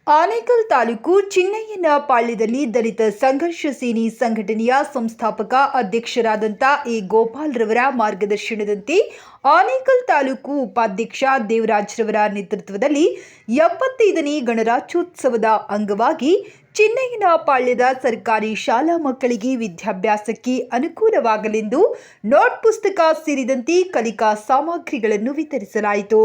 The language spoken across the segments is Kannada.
ಆನೇಕಲ್ ತಾಲೂಕು ಚಿನ್ನಯ್ಯನಪಾಳ್ಯದಲ್ಲಿ ದಲಿತ ಸಂಘರ್ಷ ಸೇನೆ ಸಂಘಟನೆಯ ಸಂಸ್ಥಾಪಕ ಅಧ್ಯಕ್ಷರಾದಂಥ ಎ ಗೋಪಾಲ್ ರವರ ಮಾರ್ಗದರ್ಶನದಂತೆ ಆನೇಕಲ್ ತಾಲೂಕು ಉಪಾಧ್ಯಕ್ಷ ದೇವರಾಜ್ರವರ ನೇತೃತ್ವದಲ್ಲಿ 75ನೇ ಗಣರಾಜ್ಯೋತ್ಸವದ ಅಂಗವಾಗಿ ಚಿನ್ನಯ್ಯನಪಾಳ್ಯದ ಸರ್ಕಾರಿ ಶಾಲಾ ಮಕ್ಕಳಿಗೆ ವಿದ್ಯಾಭ್ಯಾಸಕ್ಕೆ ಅನುಕೂಲವಾಗಲೆಂದು ನೋಟ್ ಪುಸ್ತಕ ಸೇರಿದಂತೆ ಕಲಿಕಾ ಸಾಮಗ್ರಿಗಳನ್ನು ವಿತರಿಸಲಾಯಿತು.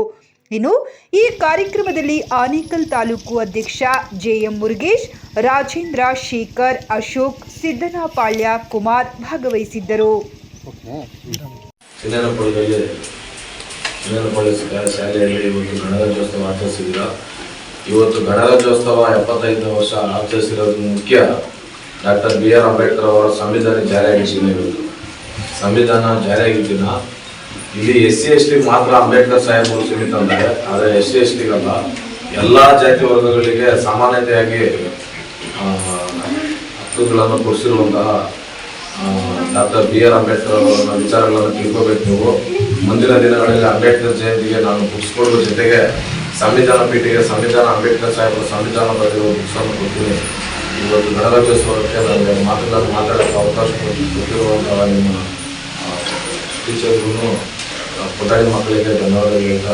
ಇನ್ನು ಈ ಕಾರ್ಯಕ್ರಮದಲ್ಲಿ ಆನೇಕಲ್ ತಾಲೂಕು ಅಧ್ಯಕ್ಷ ಜೆಎಂ ಮುರುಗೇಶ್, ರಾಜೇಂದ್ರ, ಶೇಖರ್, ಅಶೋಕ್, ಸಿದ್ದನಪಾಳ್ಯ, ಕುಮಾರ್ ಭಾಗವಹಿಸಿದ್ದರು. ಶಾಲೆಯಲ್ಲಿ ಇವತ್ತು ಗಣರಾಜ್ಯೋತ್ಸವ ಆಚರಿಸಿದ್ದೀರಾ. ಇವತ್ತು ಗಣರಾಜ್ಯೋತ್ಸವ 75ನೇ ವರ್ಷ ಆಚರಿಸಿರೋದು ಮುಖ್ಯ ಡಾಕ್ಟರ್ BR ಅಂಬೇಡ್ಕರ್ ಅವರ ಸಂವಿಧಾನ ಜಾರಿಯಾಗಿದ್ದ ಸಂವಿಧಾನ ಜಾರಿಯಾಗಿದ್ದಿನ ಇಲ್ಲಿ SC/ST ಮಾತ್ರ ಅಂಬೇಡ್ಕರ್ ಸಾಹೇಬರು ಸೀಮಿತ ಅಂತಾರೆ. ಆದರೆ SC/STಗಲ್ಲ, ಎಲ್ಲ ಜಾತಿ ವರ್ಗಗಳಿಗೆ ಸಾಮಾನ್ಯತೆಯಾಗಿ ಹಕ್ಕುಗಳನ್ನು ಕೊಡಿಸಿರುವಂತಹ ಡಾಕ್ಟರ್ BR ಅಂಬೇಡ್ಕರ್ ಅವರ ವಿಚಾರಗಳನ್ನು ತಿಳ್ಕೋಬೇಕು. ನೀವು ಮುಂದಿನ ದಿನಗಳಲ್ಲಿ ಅಂಬೇಡ್ಕರ್ ಜಯಂತಿಗೆ ನಾನು ಬುಕ್ಸ್ ಕೊಡುವ ಜೊತೆಗೆ ಸಂವಿಧಾನ ಪೀಠಿಗೆ ಅಂಬೇಡ್ಕರ್ ಸಾಹೇಬರ ಸಂವಿಧಾನ ಬರೆದಿರುವ ಬುಕ್ಸನ್ನು ಕೊಡ್ತೀನಿ. ಇವತ್ತು ಗಣರಾಜ್ಯೋತ್ಸವಕ್ಕೆ ನನಗೆ ಮಾತಾಡೋಕ್ಕೆ ಅವಕಾಶ ಕೊಟ್ಟಿರುವಂತಹ ನಿಮ್ಮ ಟೀಚರ್ಗೂ ಪುಟಾಣಿ ಮಕ್ಕಳಿಗೆ ಧನ್ಯವಾದಗಳು ಹೇಳ್ತಾ